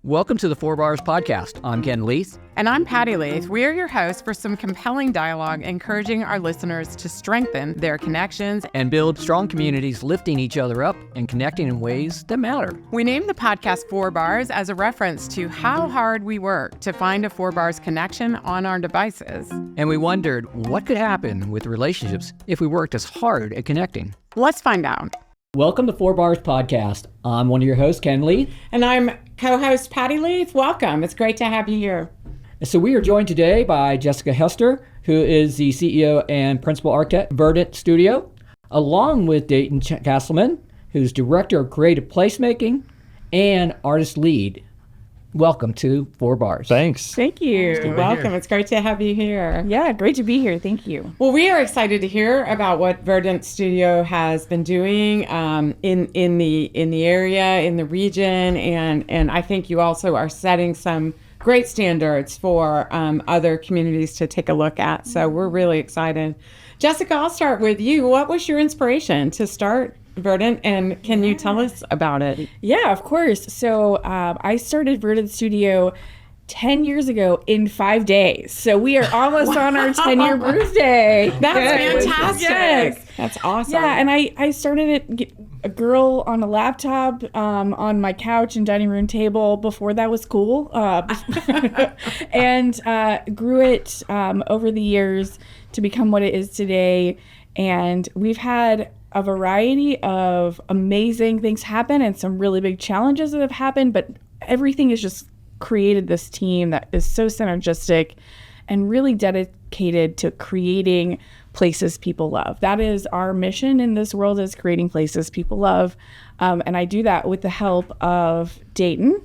Welcome to the Four Bars Podcast. I'm Ken Leith. And I'm Patty Leith. We are your hosts for some compelling dialogue, encouraging our listeners to strengthen their connections And build strong communities, lifting each other up and connecting in ways that matter. We named the podcast Four Bars as a reference to how hard we work to find a Four Bars connection on our devices. And we wondered what could happen with relationships if we worked as hard at connecting. Let's find out. Welcome to Four Bars Podcast. I'm one of your hosts, Ken Leith. And I'm co-host Patty Leith. Welcome. It's great to have you here. So we are joined today by Jessica Hester, who is the CEO and principal architect at Verdant Studio, along with Dayton Castleman, who's director of creative placemaking and artist lead. Welcome to Four Bars. Thanks. Thank you. Welcome. It's great to have you here. Yeah, great to be here. Thank you. Well, we are excited to hear about what Verdant Studio has been doing in the area, in the region, and I think you also are setting some great standards for other communities to take a look at. So we're really excited. Jessica, I'll start with you. What was your inspiration to start Verdant, and can you tell us about it? Yeah, of course. So I started Verdant Studio 10 years ago in 5 days. So we are almost on our 10-year birthday. That's fantastic. Yes. That's awesome. Yeah, and I started it a girl on a laptop on my couch and dining room table before that was cool. And grew it over the years to become what it is today. And we've had a variety of amazing things happen and some really big challenges that have happened, but everything has just created this team that is so synergistic and really dedicated to creating places people love. That is our mission in this world, is creating places people love. And I do that with the help of Dayton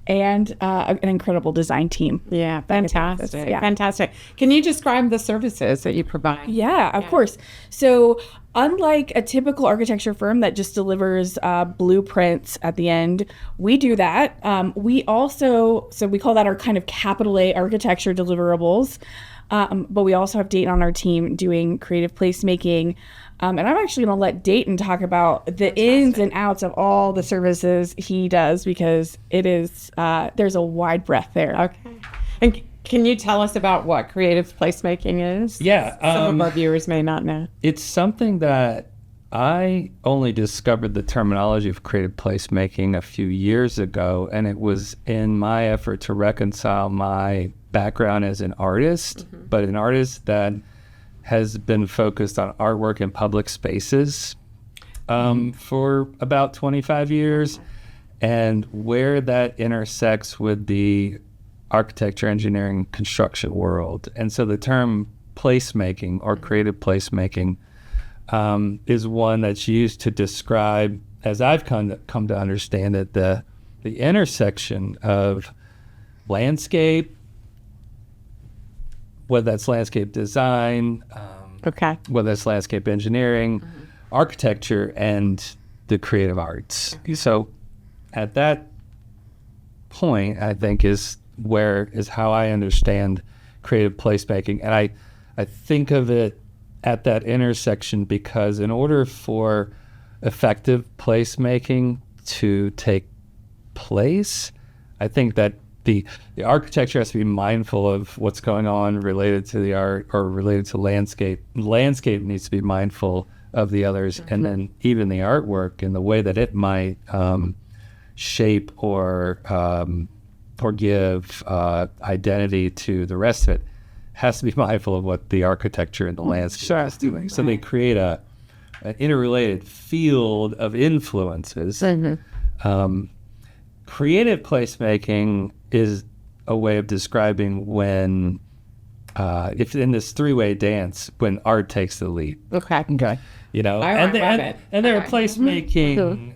and an incredible design team. Yeah, fantastic. Yeah. Fantastic. Can you describe the services that you provide? Yeah, of course. So unlike a typical architecture firm that just delivers blueprints at the end, we do that. We also, so we call that our kind of capital A architecture deliverables. But we also have Dayton on our team doing creative placemaking. And I'm actually going to let Dayton talk about the ins and outs of all the services he does, because it is, there's a wide breadth there. Okay. And can you tell us about what creative placemaking is? Yeah. Some of our viewers may not know. It's something that I only discovered the terminology of creative placemaking a few years ago, and it was in my effort to reconcile my background as an artist, but an artist that has been focused on artwork in public spaces for about 25 years, and where that intersects with the architecture, engineering, construction world. And so the term placemaking or creative placemaking is one that's used to describe, as I've come to understand it, the intersection of landscape, whether that's landscape design, whether that's landscape engineering, architecture, and the creative arts. So at that point, I think is how I understand creative placemaking. And I think of it at that intersection because in order for effective placemaking to take place, I think that the architecture has to be mindful of what's going on related to the art or related to landscape. Landscape needs to be mindful of the others, and then even the artwork and the way that it might shape or give identity to the rest of it has to be mindful of what the architecture and the landscape is doing. So they create an interrelated field of influences. Creative placemaking is a way of describing when, if in this three-way dance, when art takes the lead. Okay. You know, I love it. And there are placemaking,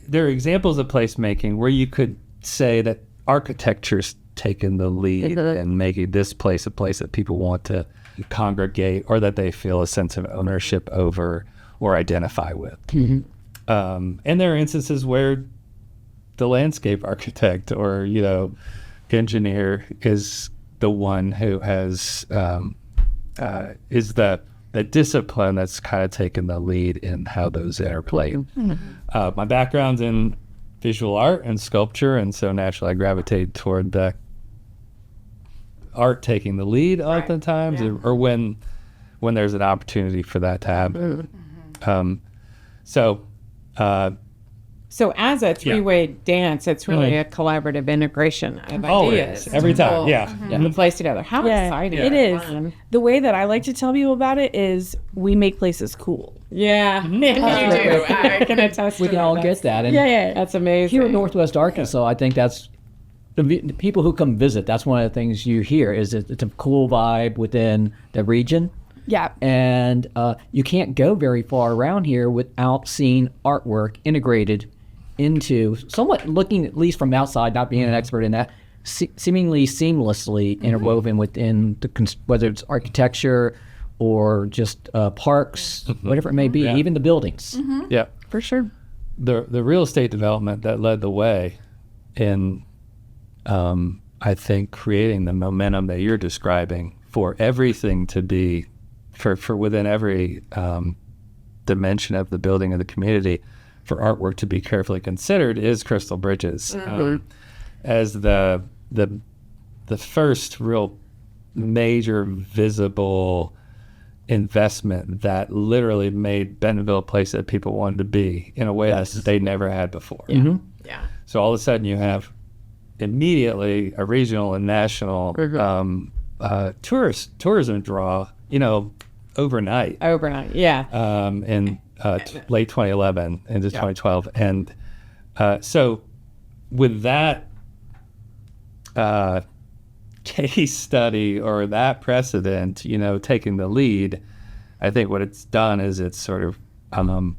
there are examples of placemaking where you could say that architecture's taken the lead and making this place a place that people want to congregate or that they feel a sense of ownership over or identify with. And there are instances where the landscape architect or, engineer is the one who has, is the discipline that's kind of taken the lead in how those interplay. My background's in visual art and sculpture, and so naturally I gravitate toward the art taking the lead oftentimes, or when there's an opportunity for that to happen. So as a three-way dance, it's really a collaborative integration of Always, ideas. every time, And the place together. How exciting. It is. Fun. The way that I like to tell people about it is we make places cool. Yeah, and you do. I can attest We to can that. all get that. And That's amazing. here in Northwest Arkansas, I think that's the people who come visit. That's one of the things you hear is it's a cool vibe within the region. Yeah. And you can't go very far around here without seeing artwork integrated into, somewhat looking at least from outside, not being an expert in that, seemingly seamlessly interwoven within whether it's architecture or just parks, whatever it may be, even the buildings. Yeah, For sure. the real estate development that led the way in, I think, creating the momentum that you're describing for everything to be, for within every dimension of the building of the community, for artwork to be carefully considered, is Crystal Bridges. As the first real major visible investment that literally made Bentonville a place that people wanted to be in a way that they never had before. So all of a sudden you have immediately a regional and national tourism draw, overnight. In late 2011 into 2012. And so with that case study or that precedent, taking the lead, I think what it's done is it's sort of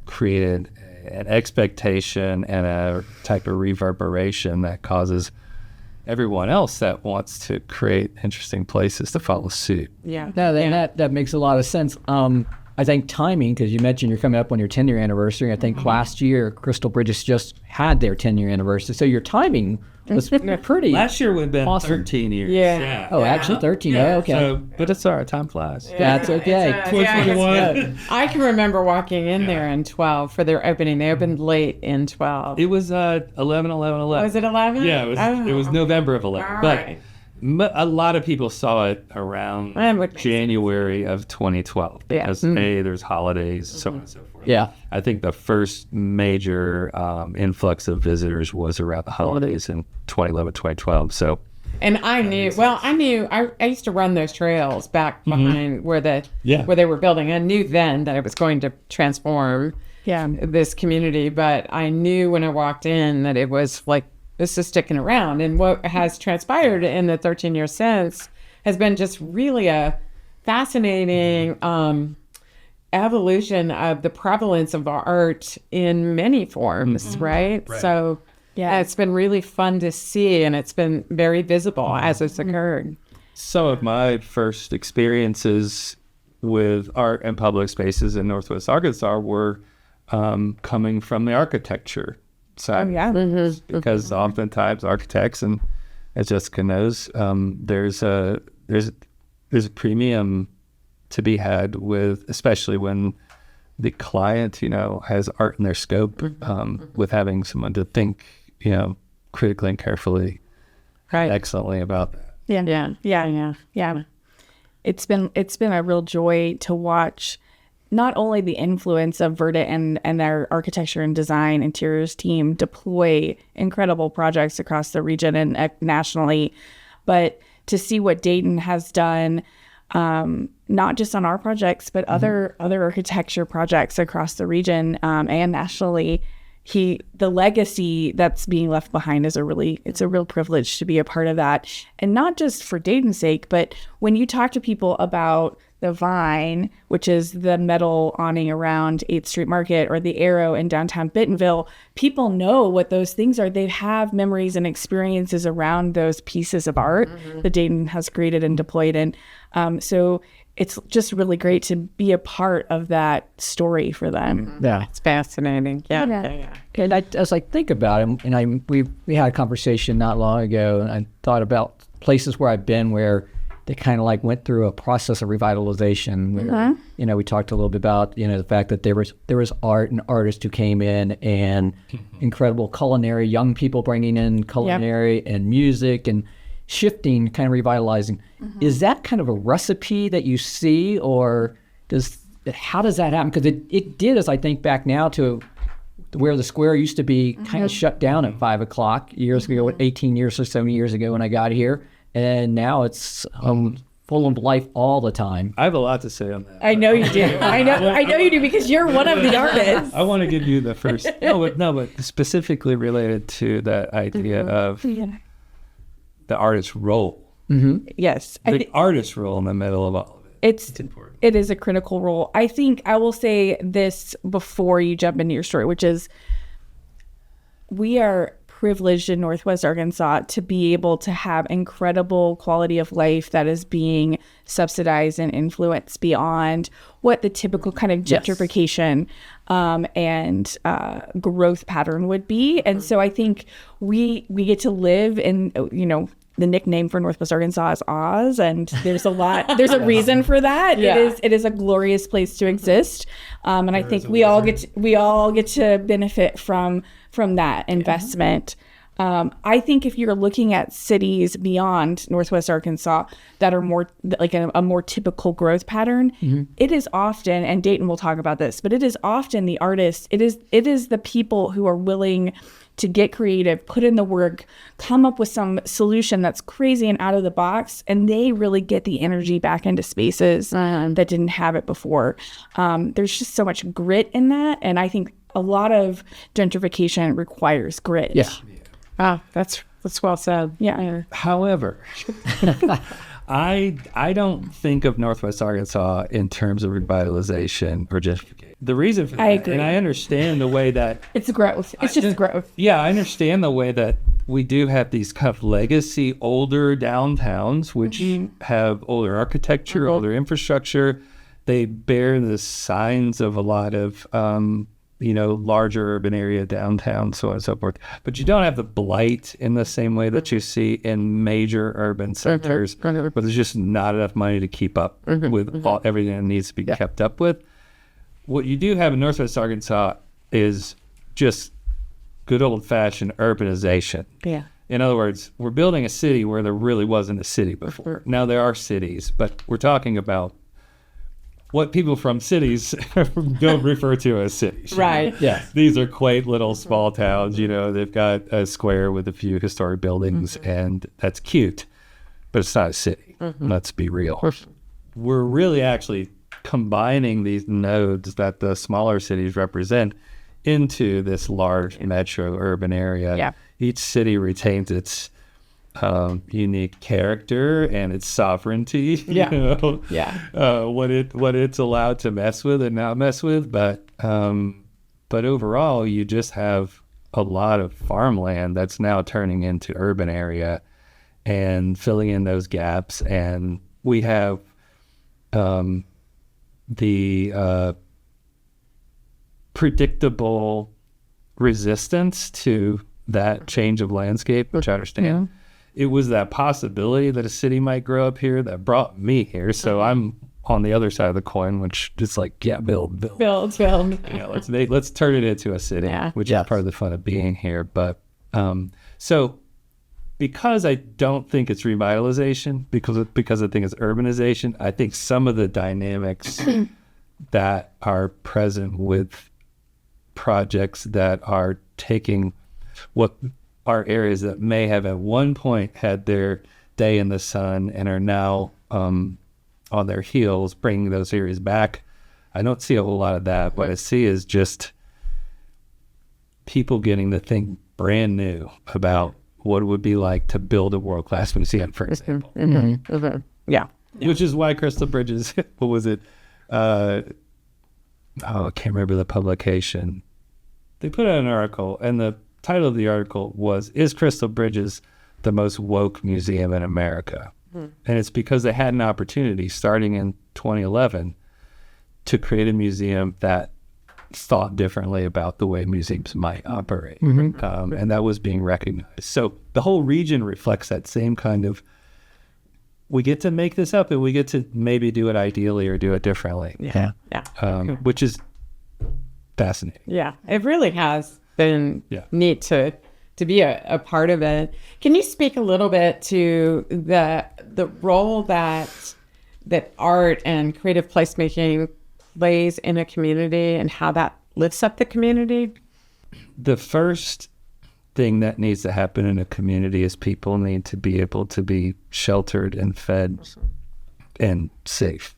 created an expectation and a type of reverberation that causes everyone else that wants to create interesting places to follow suit. That makes a lot of sense. I think timing, because you mentioned you're coming up on your 10-year anniversary. I think last year Crystal Bridges just had their 10-year anniversary. So your timing was pretty. Last year would have been awesome. 13 years. Actually 13. Oh, okay. So, but it's all right. Time flies. That's okay. 2021. I can remember walking in there in 12 for their opening. They opened late in 12. It was 11. Was it 11? Yeah, it was November of 11. All but right. A lot of people saw it around January of 2012 because there's holidays, so on and so forth. Yeah. I think the first major influx of visitors was around the holidays in 2011, 2012. So, and I used to run those trails back behind where they were building. I knew then that it was going to transform this community, but I knew when I walked in that it was like, this is sticking around. And what has transpired in the 13 years since has been just really a fascinating evolution of the prevalence of art in many forms, right? So it's been really fun to see, and it's been very visible as it's occurred. Some of my first experiences with art and public spaces in Northwest Arkansas were coming from the architecture side. Because oftentimes architects, and as Jessica knows, there's a premium to be had with, especially when the client, has art in their scope, with having someone to think, critically and carefully, excellently about that. Yeah. It's been a real joy to watch not only the influence of Verdant and their architecture and design interiors team deploy incredible projects across the region and nationally, but to see what Dayton has done, not just on our projects, but other architecture projects across the region and nationally. The legacy that's being left behind is it's a real privilege to be a part of that. And not just for Dayton's sake, but when you talk to people about the Vine, which is the metal awning around 8th Street Market, or the Arrow in downtown Bentonville, people know what those things are. They have memories and experiences around those pieces of art that Dayton has created and deployed. And so it's just really great to be a part of that story for them. Yeah. It's fascinating. Yeah. And as I think about it, and we had a conversation not long ago, and I thought about places where I've been where they kind of like went through a process of revitalization. Where, we talked a little bit about, the fact that there was art and artists who came in, and incredible culinary, young people bringing in culinary and music and shifting, kind of revitalizing. Is that kind of a recipe that you see, or how does that happen? Because it did, as I think back now to where the square used to be kind of shut down at 5 o'clock years ago, 18 years or so years ago when I got here. And now it's full of life all the time. I have a lot to say on that. I know you do. I know you do, because you're one of the artists. I want to give you the first. But specifically related to that idea of the artist's role. Yes, the artist's role in the middle of all of it. It's important. It is a critical role. I think I will say this before you jump into your story, which is we are privileged in Northwest Arkansas to be able to have incredible quality of life that is being subsidized and influenced beyond what the typical kind of gentrification and growth pattern would be. And so I think we get to live in, the nickname for Northwest Arkansas is Oz, and there's a reason for that. It is a glorious place to exist. And I think we all get to benefit from that investment. I think if you're looking at cities beyond Northwest Arkansas that are more like a more typical growth pattern, it is often, and Dayton will talk about this, but it is often the artists, it is the people who are willing to get creative, put in the work, come up with some solution that's crazy and out of the box, and they really get the energy back into spaces that didn't have it before. There's just so much grit in that, and I think a lot of gentrification requires grit. Yeah. Oh, that's well said. Yeah. However, I don't think of Northwest Arkansas in terms of revitalization or gentrification. The reason for that, I agree. and I understand the way that it's growth. It's just growth. Yeah, I understand the way that we do have these kind of legacy older downtowns, which have older architecture, older infrastructure. They bear the signs of a lot of larger urban area downtown, so on and so forth. But you don't have the blight in the same way that you see in major urban centers, where there's just not enough money to keep up with everything that needs to be kept up with. What you do have in Northwest Arkansas is just good old-fashioned urbanization. Yeah. In other words, we're building a city where there really wasn't a city before. Now there are cities, but we're talking about what people from cities don't refer to as cities. Right. Yeah. These are quaint little small towns. They've got a square with a few historic buildings, and that's cute, but it's not a city. Let's be real. We're really actually combining these nodes that the smaller cities represent into this large metro urban area. Yeah. Each city retains its unique character and its sovereignty. What it's allowed to mess with and not mess with, but overall you just have a lot of farmland that's now turning into urban area and filling in those gaps, and we have the predictable resistance to that change of landscape, which I understand. It was that possibility that a city might grow up here that brought me here. So I'm on the other side of the coin, which is like, build. Let's turn it into a city, which is part of the fun of being here. But so because I don't think it's revitalization, because I think it's urbanization, I think some of the dynamics that are present with projects that are taking what are areas that may have at one point had their day in the sun and are now on their heels, bringing those areas back. I don't see a whole lot of that. What I see is just people getting to think brand new about what it would be like to build a world-class museum, for example. Yeah. Which is why Crystal Bridges, what was it? I can't remember the publication. They put out an article, and the title of the article was, "Is Crystal Bridges the most woke museum in America?" And it's because they had an opportunity starting in 2011 to create a museum that thought differently about the way museums might operate. And that was being recognized. So the whole region reflects that same kind of we get to make this up, and we get to maybe do it ideally or do it differently. Yeah. Which is fascinating. Yeah, it really has been neat to be a part of it. Can you speak a little bit to the role that art and creative placemaking plays in a community and how that lifts up the community? The first thing that needs to happen in a community is people need to be able to be sheltered and fed and safe.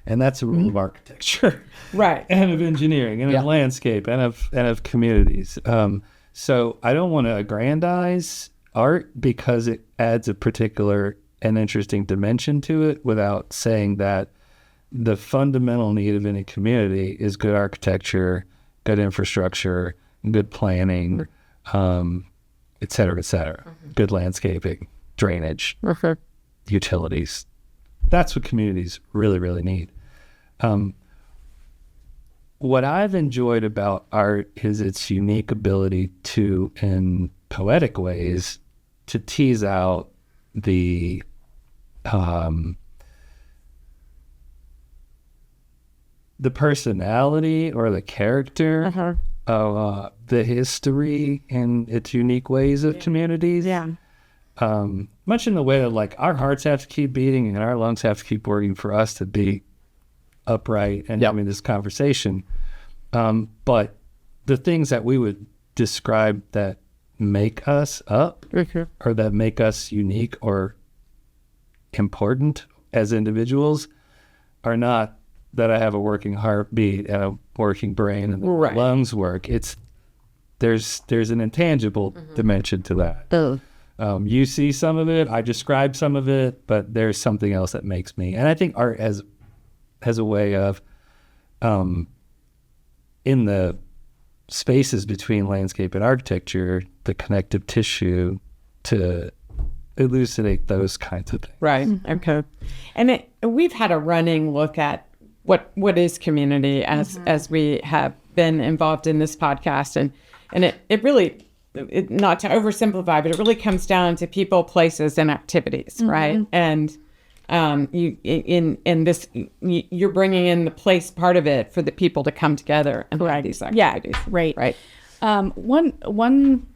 And that's a rule of architecture. Right. And of engineering and of landscape and of communities. So I don't want to aggrandize art because it adds a particular and interesting dimension to it without saying that the fundamental need of any community is good architecture, good infrastructure, good planning, et cetera, good landscaping, drainage, utilities. That's what communities really, really need. What I've enjoyed about art is its unique ability to, in poetic ways, to tease out the personality or the character of the history and its unique ways of communities. Yeah. Much in the way that, like, our hearts have to keep beating and our lungs have to keep working for us to be upright and having this conversation. But the things that we would describe that make us up or that make us unique or important as individuals are not that I have a working heartbeat and a working brain and the lungs work. It's there's an intangible dimension to that. You see some of it, I describe some of it, but there's something else that makes me. And I think art has a way of, in the spaces between landscape and architecture, the connective tissue to elucidate those kinds of things. Right. Okay. And we've had a running look at what is community as we have been involved in this podcast, and it really, not to oversimplify, but it really comes down to people, places, and activities, right? And you're bringing in the place part of it for the people to come together and have these activities. Yeah, right. One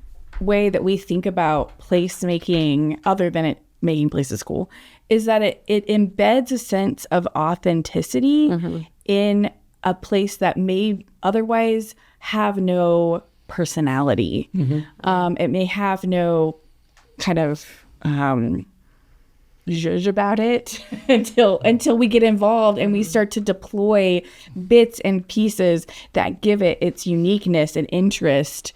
way that we think about placemaking, other than it making places cool, is that it embeds a sense of authenticity in a place that may otherwise have no personality. It may have no kind of zhuzh about it until we get involved and we start to deploy bits and pieces that give it its uniqueness and interest.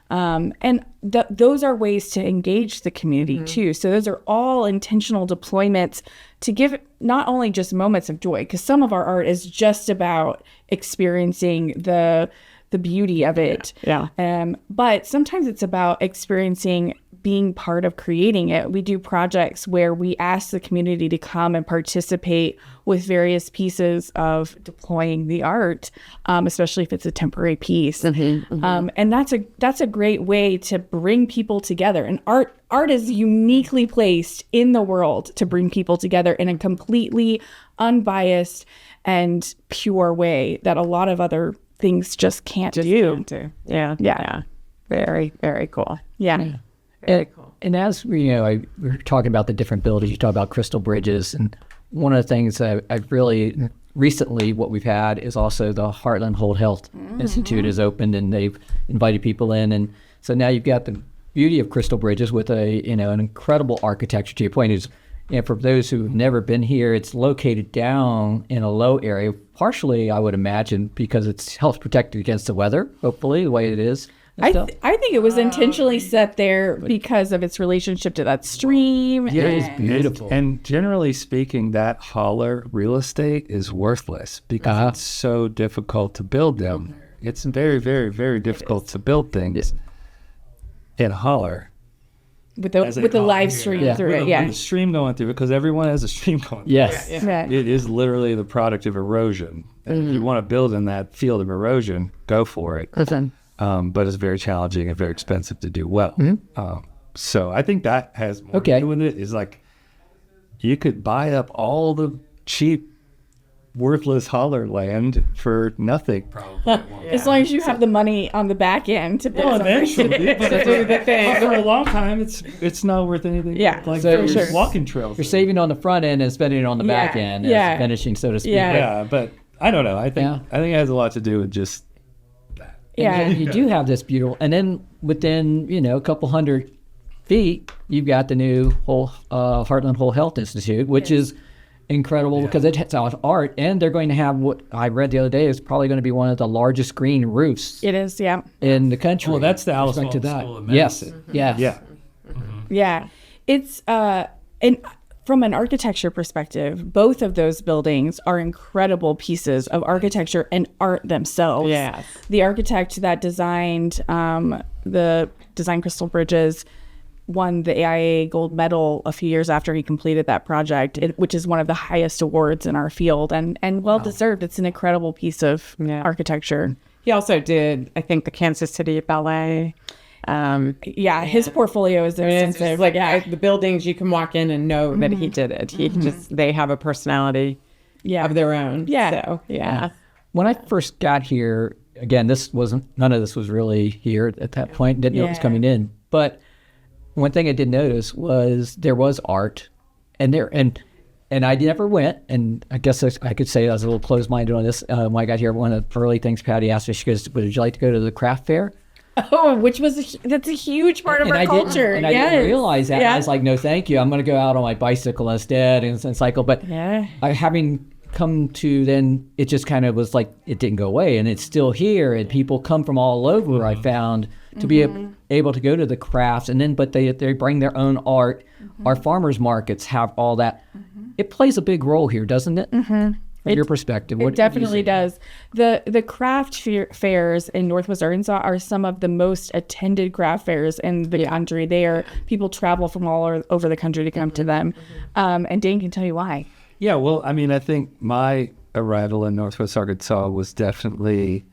And those are ways to engage the community too. So those are all intentional deployments to give not only just moments of joy, because some of our art is just about experiencing the beauty of it. But sometimes it's about experiencing being part of creating it. We do projects where we ask the community to come and participate with various pieces of deploying the art, especially if it's a temporary piece. And that's a great way to bring people together. And art is uniquely placed in the world to bring people together in a completely unbiased and pure way that a lot of other things just can't do. Yeah. Very, very cool. Yeah. And as we were talking about the different buildings, you talk about crystal bridges, and one of the things that I've really recently, what we've had is also the Heartland Whole Health Institute has opened, and they've invited people in, and so now you've got the beauty of crystal bridges with an incredible architecture. To your point is, for those who've never been here, it's located down in a low area, partially I would imagine because it's helps protect against the weather, hopefully the way it is. I think it was intentionally set there because of its relationship to that stream. Yeah, it's beautiful. And generally speaking, that holler real estate is worthless because it's so difficult to build down there. It's very, very, very difficult to build things in holler. With the live stream through it, with the stream going through it, because everyone has a stream going through it. Right. It is literally the product of erosion. And if you want to build in that field of erosion, go for it. But it's very challenging and very expensive to do well. So I think that has more to do with it. Is like you could buy up all the cheap, worthless holler land for nothing. Probably. As long as you have the money on the back end to build something. Eventually, but for a long time, it's not worth anything. Yeah, like so sure. Walking trails. You're saving on the front end and spending it on the back end as finishing, so to speak. Yeah, but I don't know. I think it has a lot to do with just that. And you do have this beautiful, and then within a couple hundred feet, you've got the new Heartland Whole Health Institute, which is incredible because it's art, and they're going to have what I read the other day is probably going to be one of the largest green roofs. It is, in the country. Well, that's the Alice Walton School of Medicine. Yes. Yeah. It's and from an architecture perspective, both of those buildings are incredible pieces of architecture and art themselves. Yes. The architect that designed the design Crystal Bridges won the AIA gold medal a few years after he completed that project, which is one of the highest awards in our field, and well deserved. It's an incredible piece of architecture. He also did, I think, the Kansas City Ballet. His portfolio is extensive. The buildings, you can walk in and know that he did it. He they have a personality of their own. So, When I first got here, again, none of this was really here at that point. Didn't know it was coming in, but one thing I did notice was there was art, and I never went, and I guess I could say I was a little closed-minded on this. When I got here, one of the early things Patty asked me, she goes, "Would you like to go to the craft fair?" Oh, that's a huge part of our culture. I didn't realize that. I was like, "No, thank you. I'm going to go out on my bicycle instead and cycle." But having come to then, it just kind of was like it didn't go away, and it's still here, and people come from all over. I found to be able to go to the crafts, and then but they bring their own art. Our farmers markets have all that. It plays a big role here, doesn't it? From your perspective, it definitely does. The craft fairs in Northwest Arkansas are some of the most attended craft fairs in the country. People travel from all over the country to come to them, and Dane can tell you why. Yeah, well, I mean, I think my arrival in Northwest Arkansas was definitely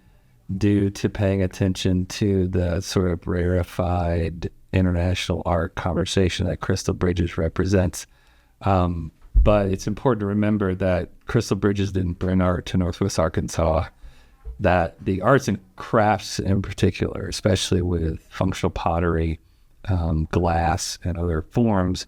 due to paying attention to the sort of rarefied international art conversation that Crystal Bridges represents. But it's important to remember that Crystal Bridges didn't bring art to Northwest Arkansas, that the arts and crafts in particular, especially with functional pottery, glass, and other forms,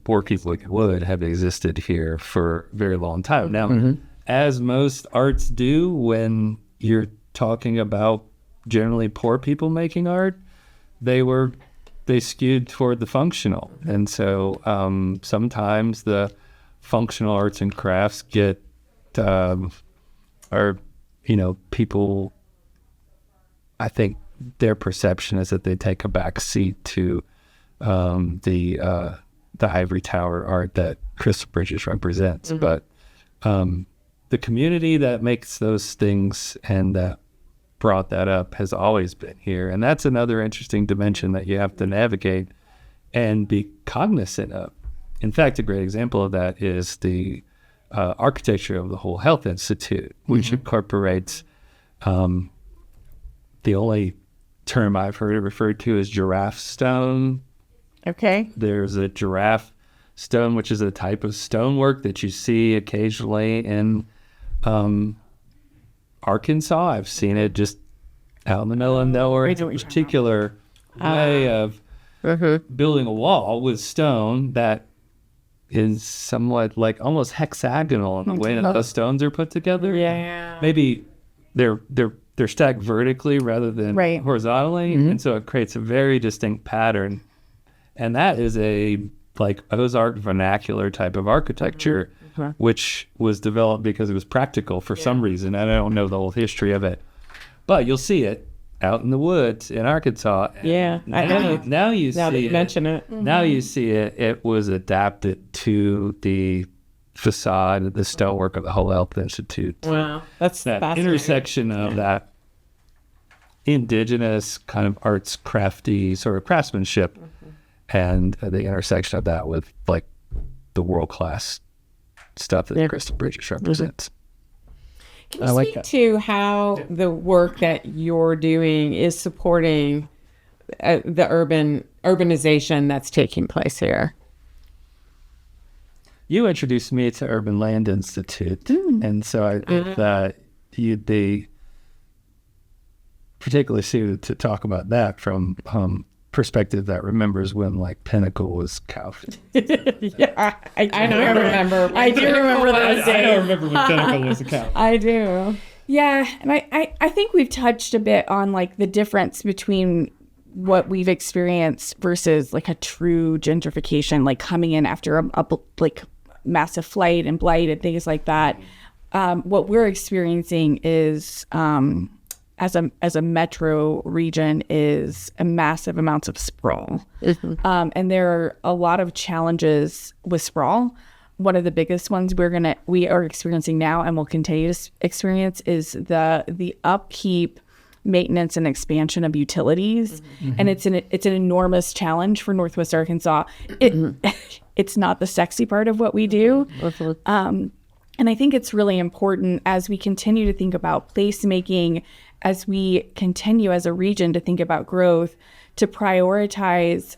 working with wood, have existed here for a very long time. Now, as most arts do when you're talking about generally poor people making art, they skewed toward the functional. And so sometimes the functional arts and crafts get, people, I think their perception is that they take a back seat to the ivory tower art that Crystal Bridges represents. But the community that makes those things and that brought that up has always been here. And that's another interesting dimension that you have to navigate and be cognizant of. In fact, a great example of that is the architecture of the Whole Health Institute, which incorporates the only term I've heard it referred to as giraffe stone. Okay. There's a giraffe stone, which is a type of stonework that you see occasionally in Arkansas. I've seen it just out in the middle of nowhere. It's a particular way of building a wall with stone that is somewhat like almost hexagonal in the way that the stones are put together. Yeah. Maybe they're stacked vertically rather than horizontally, and so it creates a very distinct pattern. And that is a Ozark vernacular type of architecture, which was developed because it was practical for some reason. And I don't know the whole history of it, but you'll see it out in the woods in Arkansas. Now you mention it. Now you see it. It was adapted to the facade, the stonework of the Whole Health Institute. Wow, that's that intersection of that indigenous kind of arts, crafty sort of craftsmanship, and the intersection of that with like the world-class stuff that Crystal Bridges represents. Can you speak to how the work that you're doing is supporting the urbanization that's taking place here? you introduced me to Urban Land Institute, and so I thought you'd be particularly suited to talk about that from perspective that remembers when like Pinnacle was couched. Yeah, I remember. I do remember those days. I don't remember when Pinnacle was a couch. I do. Yeah, and I think we've touched a bit on like the difference between what we've experienced versus like a true gentrification, like coming in after a like massive flight and blight and things like that. What we're experiencing is as a metro region is a massive amounts of sprawl. And there are a lot of challenges with sprawl. One of the biggest ones we are experiencing now and will continue to experience is the upkeep, maintenance, and expansion of utilities. And it's an enormous challenge for Northwest Arkansas. It's not the sexy part of what we do. And I think it's really important as we continue to think about placemaking, as we continue as a region to think about growth, to prioritize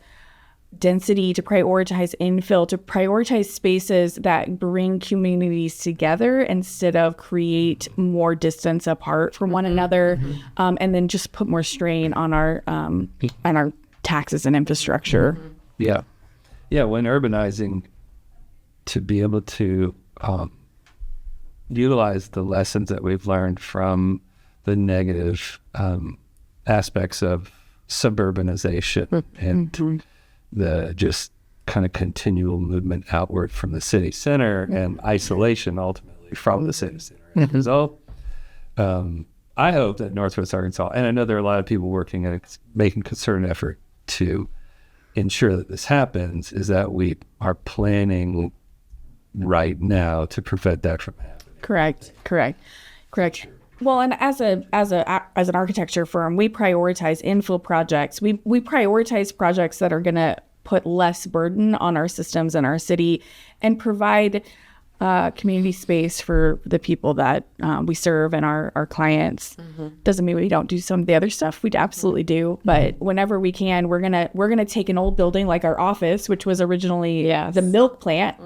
density, to prioritize infill, to prioritize spaces that bring communities together instead of create more distance apart from one another, and then just put more strain on our taxes and infrastructure. Yeah. When urbanizing, to be able to utilize the lessons that we've learned from the negative aspects of suburbanization and the just kind of continual movement outward from the city center and isolation ultimately from the city center. As a result, I hope that Northwest Arkansas, and I know there are a lot of people working and making concerted effort to ensure that this happens, is that we are planning right now to prevent that from happening. Correct. Well, and as an architecture firm, we prioritize infill projects. We prioritize projects that are going to put less burden on our systems and our city, and provide community space for the people that we serve and our clients. Doesn't mean we don't do some of the other stuff. We absolutely do, but whenever we can, we're gonna take an old building like our office, which was originally the milk plant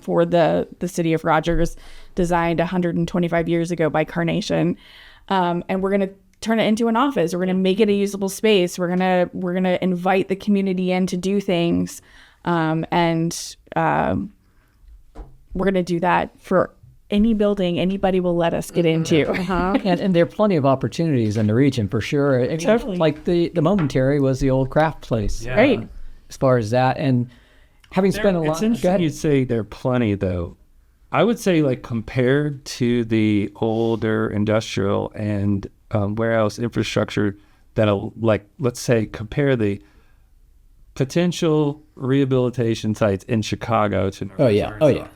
for the city of Rogers, designed 125 years ago by Carnation, and we're gonna turn it into an office. We're gonna make it a usable space. We're gonna invite the community in to do things, and we're going to do that for any building anybody will let us get into. And there are plenty of opportunities in the region for sure. Totally. Like the momentary was the old craft place. Yeah. Right. As far as that, and having spent a lot. It's interesting you'd say there are plenty, though. I would say, like, compared to the older industrial and warehouse infrastructure, that'll, like, let's say, compare the potential rehabilitation sites in Chicago to North Arkansas.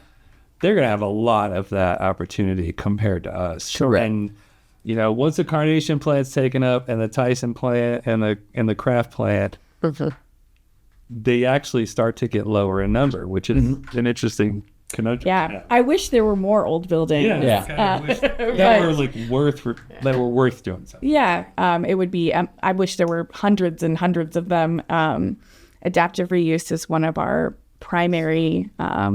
They're going to have a lot of that opportunity compared to us. Correct. And, once the Carnation plant's taken up and the Tyson plant and the Kraft plant, they actually start to get lower in number, which is an interesting conundrum. Yeah. I wish there were more old buildings. That were worth doing something. Yeah. It would be, I wish there were hundreds and hundreds of them. Adaptive reuse is one of our primary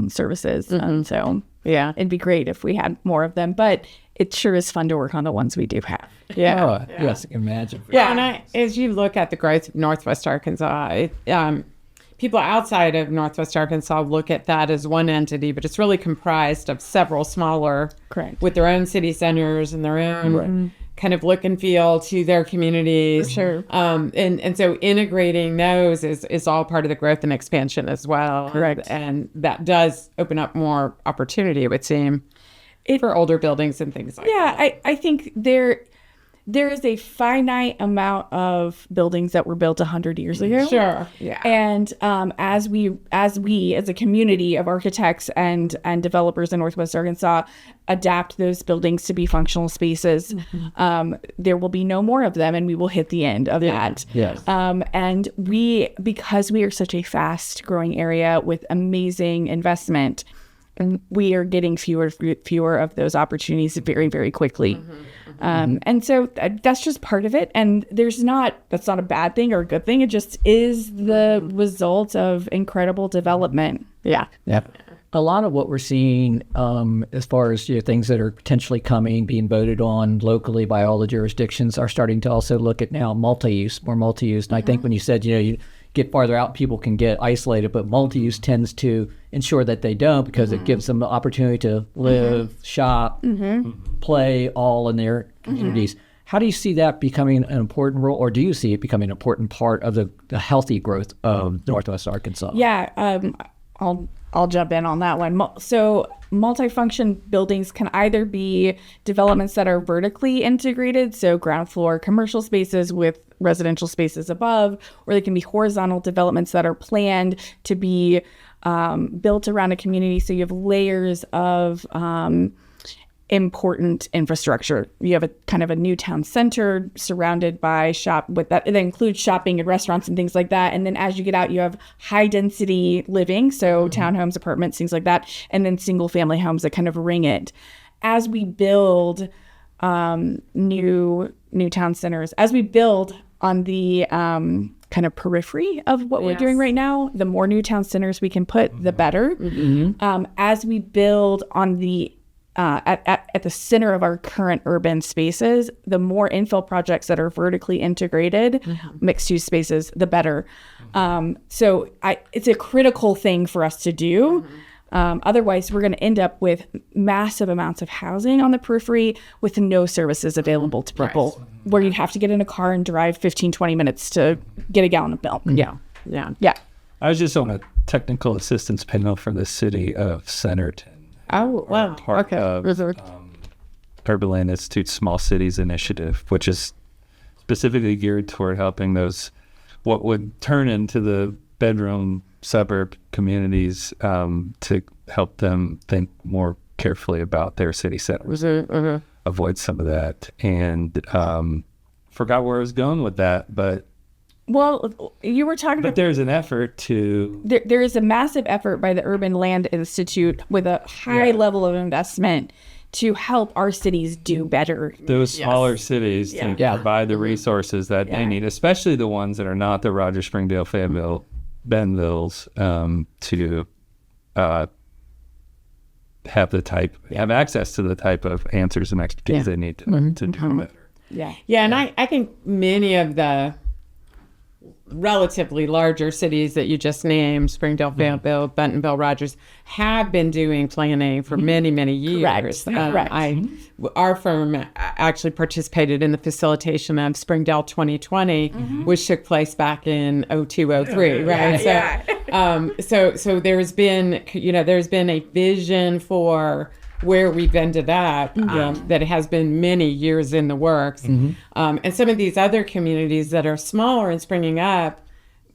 services. And so it'd be great if we had more of them, but it sure is fun to work on the ones we do have. Yes, I can imagine. And as you look at the growth of Northwest Arkansas, people outside of Northwest Arkansas look at that as one entity, but it's really comprised of several smaller, with their own city centers and their own kind of look and feel to their communities. For sure. And so integrating those is all part of the growth and expansion as well. Correct. And that does open up more opportunity, it would seem, for older buildings and things like that. Yeah, I think there is a finite amount of buildings that were built 100 years ago. Sure. Yeah. And as we as a community of architects and developers in Northwest Arkansas adapt those buildings to be functional spaces, there will be no more of them, and we will hit the end of that. Yes. And because we are such a fast growing area with amazing investment, we are getting fewer of those opportunities very, very quickly. And so that's just part of it. And that's not a bad thing or a good thing. It just is the result of incredible development. Yeah. A lot of what we're seeing as far as things that are potentially coming, being voted on locally by all the jurisdictions, are starting to also look at now more multi-use. And I think when you said, you get farther out, people can get isolated, but multi-use tends to ensure that they don't, because it gives them the opportunity to live, shop, play all in their communities. How do you see that becoming an important role, or do you see it becoming an important part of the healthy growth of Northwest Arkansas? Yeah, I'll jump in on that one. So multifunction buildings can either be developments that are vertically integrated, so ground floor commercial spaces with residential spaces above, or they can be horizontal developments that are planned to be built around a community. So you have layers of important infrastructure. You have a kind of a new town center surrounded by that includes shopping and restaurants and things like that. And then as you get out, you have high density living, so townhomes, apartments, things like that, and then single family homes that kind of ring it. As we build new town centers, as we build on the kind of periphery of what we're doing right now, the more new town centers we can put, the better. As we build on the at the center of our current urban spaces, the more infill projects that are vertically integrated, mixed-use spaces, the better. So it's a critical thing for us to do. Otherwise, we're going to end up with massive amounts of housing on the periphery with no services available to people, where you have to get in a car and drive 15, 20 minutes to get a gallon of milk. Yeah. I was just on a technical assistance panel for the city of Centerton. Oh, wow. Part of Urban Land Institute's Small Cities Initiative, which is specifically geared toward helping those, what would turn into the bedroom suburb communities, to help them think more carefully about their city centers. Avoid some of that. And forgot where I was going with that, but... Well, you were talking about... But there's an effort to... There is a massive effort by the Urban Land Institute with a high level of investment to help our cities do better. Those smaller cities to provide the resources that they need, especially the ones that are not the Roger, Springdale, Fayetteville, Benvilles, to have access to the type of answers and expertise they need to do better. And I think many of the relatively larger cities that you just named, Springdale, Fayetteville, Bentonville, Rogers, have been doing planning for many, many years. Correct. Our firm actually participated in the facilitation of Springdale 2020, which took place back in 2002-03, right? So there's been a vision for where we've ended up, that has been many years in the works. And some of these other communities that are smaller and springing up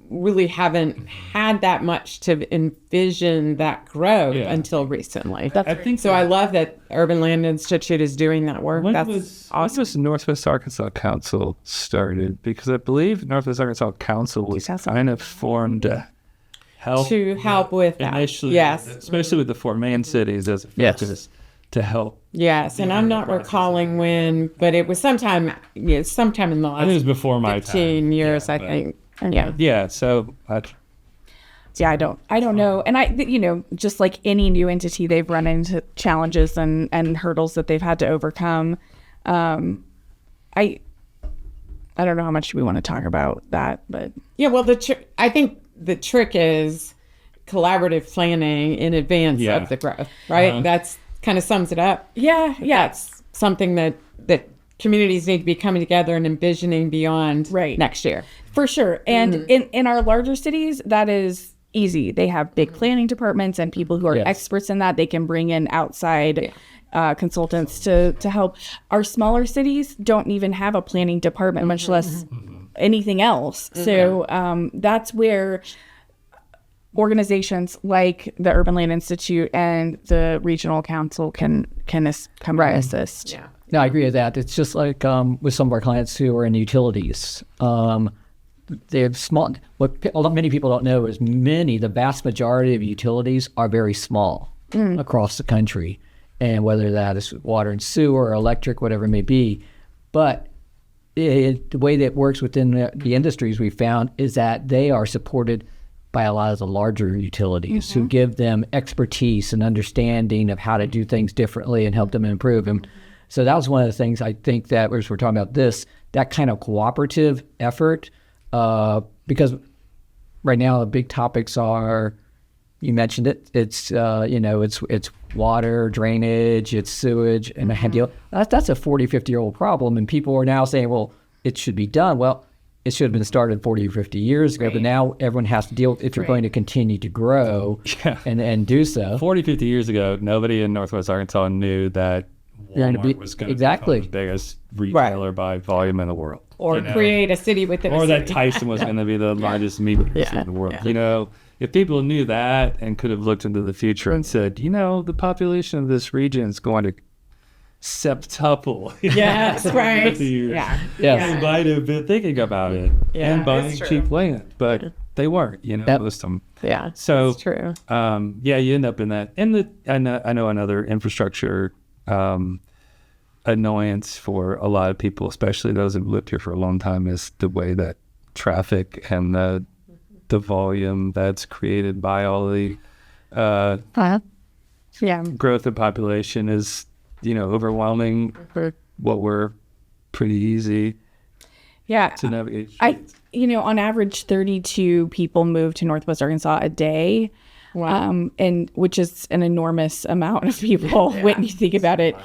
really haven't had that much to envision that growth until recently. I think so. I love that Urban Land Institute is doing that work. When was Northwest Arkansas Council started? Because I believe Northwest Arkansas Council was kind of formed to help with that. Initially, especially with the 4 main cities as a focus to help. Yes, and I'm not recalling when, but it was sometime in the last, I think it was before my 15 years, I think. So I don't know. And just like any new entity, they've run into challenges and hurdles that they've had to overcome. I don't know how much we want to talk about that, but I think the trick is collaborative planning in advance of the growth, right? That's kind of sums it up. That's something that communities need to be coming together and envisioning beyond next year. For sure. And in our larger cities, that is easy. They have big planning departments and people who are experts in that. They can bring in outside consultants to help. Our smaller cities don't even have a planning department, much less anything else. So that's where organizations like the Urban Land Institute and the regional council can come assist. No, I agree with that. It's just like with some of our clients who are in utilities. They have small. What many people don't know is the vast majority of utilities are very small. across the country, and whether that is water and sewer or electric, whatever it may be. But the way that it works within the industries we found is that they are supported by a lot of the larger utilities who give them expertise and understanding of how to do things differently and help them improve. And so that was one of the things I think that as we're talking about this, that kind of cooperative effort, because right now the big topics are, you mentioned it, it's it's water, drainage, it's sewage, and a deal. That's a 40, 50-year-old problem, and people are now saying, well, it should be done. Well, it should have been started 40 or 50 years ago, but now everyone has to deal with if you're going to continue to grow and do so. 40, 50 years ago, nobody in Northwest Arkansas knew that Walmart was going to become the biggest retailer by volume in the world. Or create a city within a city. Or that Tyson was going to be the largest meat producer in the world. Yeah. If people knew that and could have looked into the future and said, the population of this region is going to septuple. Yes, right. Yeah. They might have been thinking about it and buying cheap land, but they weren't, most of them. Yeah, so that's true. You end up in that. And I know another infrastructure annoyance for a lot of people, especially those who've lived here for a long time, is the way that traffic and the volume that's created by all the growth of population is overwhelming what were pretty easy to navigate. On average 32 people move to Northwest Arkansas a day. Wow. And which is an enormous amount of people when you think about it.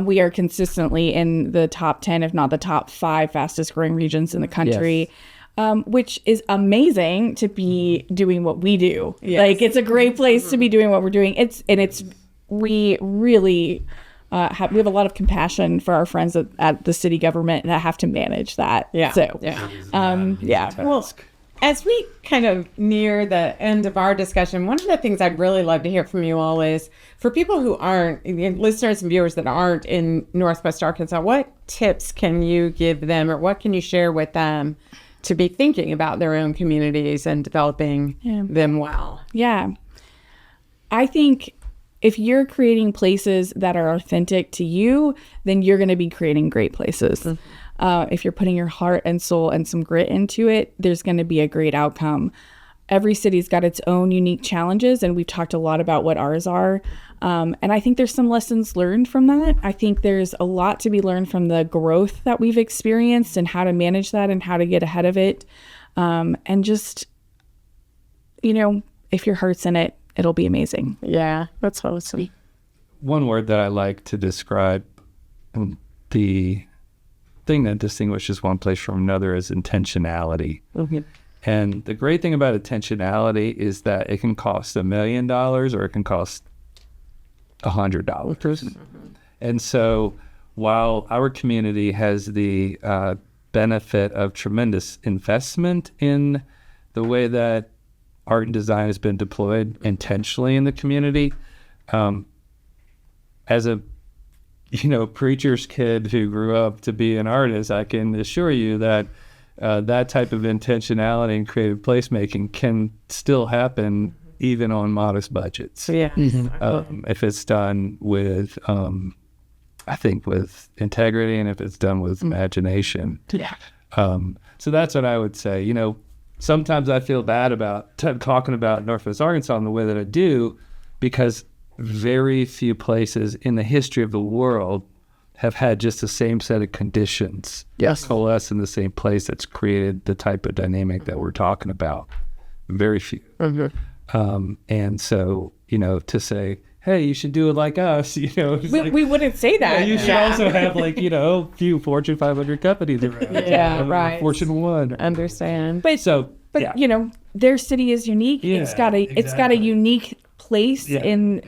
We are consistently in the top 10, if not the top 5 fastest growing regions in the country. Which is amazing to be doing what we do. Yes. Like, it's a great place to be doing what we're doing. We really we have a lot of compassion for our friends at the city government that have to manage that. Yeah. So, Well, as we kind of near the end of our discussion, one of the things I'd really love to hear from you all is, for people who aren't, listeners and viewers that aren't in Northwest Arkansas, what tips can you give them, or what can you share with them to be thinking about their own communities and developing them well? Yeah. I think if you're creating places that are authentic to you, then you're going to be creating great places. If you're putting your heart and soul and some grit into it, there's going to be a great outcome. Every city's got its own unique challenges, and we've talked a lot about what ours are. And I think there's some lessons learned from that. I think there's a lot to be learned from the growth that we've experienced and how to manage that and how to get ahead of it. And just, if your heart's in it, it'll be amazing. Yeah, that's awesome. One word that I like to describe the thing that distinguishes one place from another is intentionality. Mm-hmm. And the great thing about intentionality is that it can cost $1 million or it can cost $100. Mm-hmm. And so while our community has the benefit of tremendous investment in the way that art and design has been deployed intentionally in the community, as a preacher's kid who grew up to be an artist, I can assure you that that type of intentionality and creative placemaking can still happen even on modest budgets. Yeah. If it's done with, I think, with integrity, and if it's done with imagination. Yeah. So that's what I would say. Sometimes I feel bad about talking about Northwest Arkansas in the way that I do, because very few places in the history of the world have had just the same set of conditions coalesce in the same place that's created the type of dynamic that we're talking about. Very few. Mm-hmm. And so, to say, hey, you should do it like us, we wouldn't say that. You should also have a few Fortune 500 companies around. Yeah, right. Fortune 1. Understand. But their city is unique. Yeah, it's got a unique place in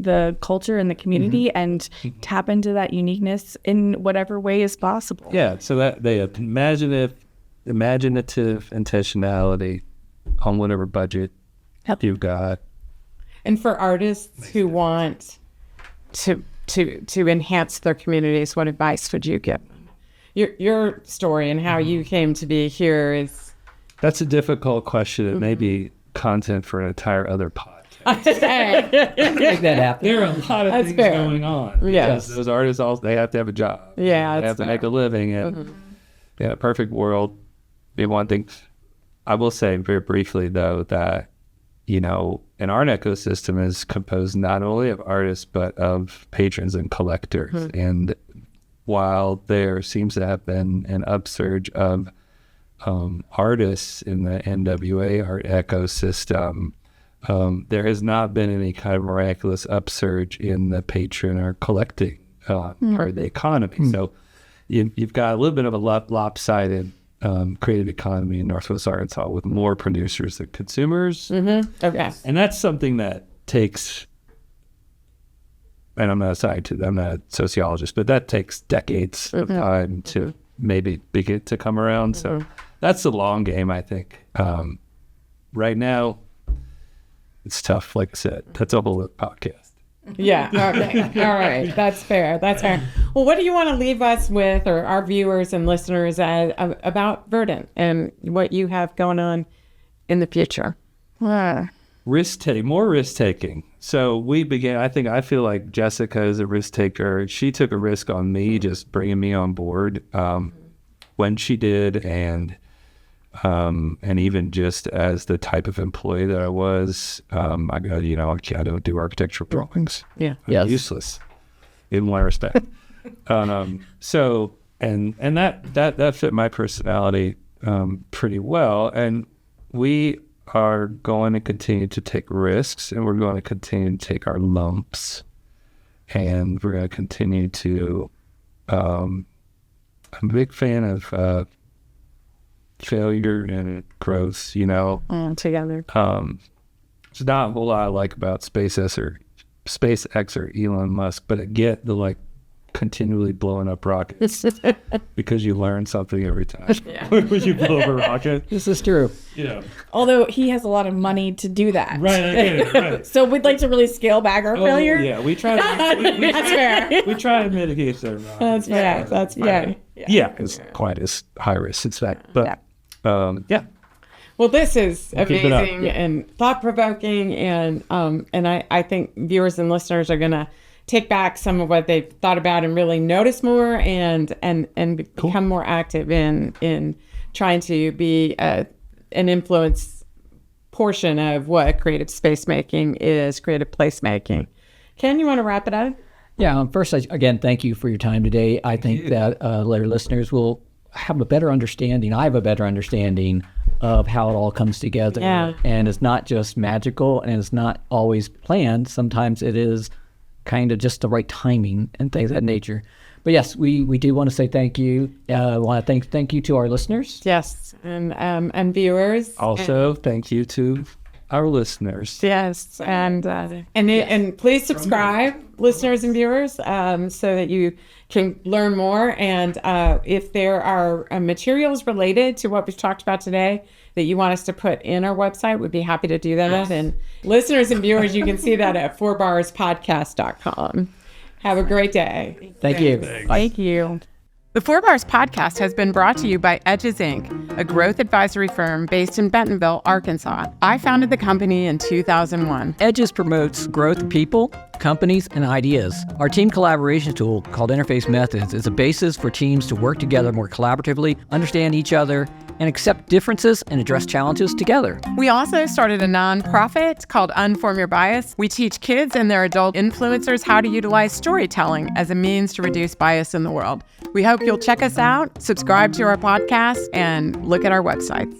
the culture and the community, and tap into that uniqueness in whatever way is possible. Yeah, so that they have imaginative intentionality on whatever budget you've got. And for artists who want to enhance their communities, what advice would you give? Your story and how you came to be here is... That's a difficult question. It may be content for an entire other podcast. Okay. Make that happen. There are a lot of things fair. going on. Yes. Because those artists also they have to have a job. Yeah, they have to make a living. And in a perfect world, be one thing. I will say very briefly though that an art ecosystem is composed not only of artists but of patrons and collectors. And while there seems to have been an upsurge of artists in the NWA art ecosystem, there has not been any kind of miraculous upsurge in the patron or collecting part of the economy. So you've got a little bit of a lopsided creative economy in Northwest Arkansas with more producers than consumers. Okay. And that's something that takes, and I'm not a scientist, I'm not a sociologist, but that takes decades of time to maybe begin to come around. So that's the long game, I think. Right now, it's tough. Like I said, that's a whole podcast. Yeah. Okay. All right. That's fair. Well, what do you want to leave us with, or our viewers and listeners, about Verdant and what you have going on in the future? More risk taking. So we began. I feel like Jessica is a risk taker. She took a risk on me, just bringing me on board when she did, and even just as the type of employee that I was, I don't do architectural drawings. Yeah. I'm useless in one respect. So that fit my personality pretty well, and we are going to continue to take risks, and we're going to continue to take our lumps, and we're going to continue to. I'm a big fan of failure and growth, Together. There's not a whole lot I like about SpaceX or Elon Musk, but I get the continually blowing up rockets because you learn something every time. When you blow up a rocket. This is true. Although he has a lot of money to do that. Right, I get it, right. So we'd like to really scale back our failure. Yeah, we try to That's fair. we try to mitigate their rockets. That's fair. That's fair. Yeah, it's quite as high risk as that. But yeah. Well, this is Keep it up. amazing and thought-provoking, and I think viewers and listeners are going to take back some of what they've thought about and really notice more and become more active in trying to be an influence portion of what creative space making is, creative placemaking. Ken, you want to wrap it up? Yeah. First, again, thank you for your time today. I think that later listeners will have a better understanding. I have a better understanding of how it all comes together. Yeah. And it's not just magical, and it's not always planned. Sometimes it is kind of just the right timing and things of that nature. But yes, we do want to say thank you. I want to thank you to our listeners. Yes, and viewers. Also, thank you to our listeners. Yes, and please subscribe, listeners and viewers, so that you can learn more. And if there are materials related to what we've talked about today that you want us to put in our website, we'd be happy to do that. Yes. And listeners and viewers, you can see that at 4barspodcast.com. Have a great day. Thank you. Thank you. The 4 Bars Podcast has been brought to you by Edges Inc., a growth advisory firm based in Bentonville, Arkansas. I founded the company in 2001. Edges promotes growth of people, companies, and ideas. Our team collaboration tool, called Interface Methods, is a basis for teams to work together more collaboratively, understand each other, and accept differences and address challenges together. We also started a nonprofit called Unform Your Bias. We teach kids and their adult influencers how to utilize storytelling as a means to reduce bias in the world. We hope you'll check us out, subscribe to our podcast, and look at our websites.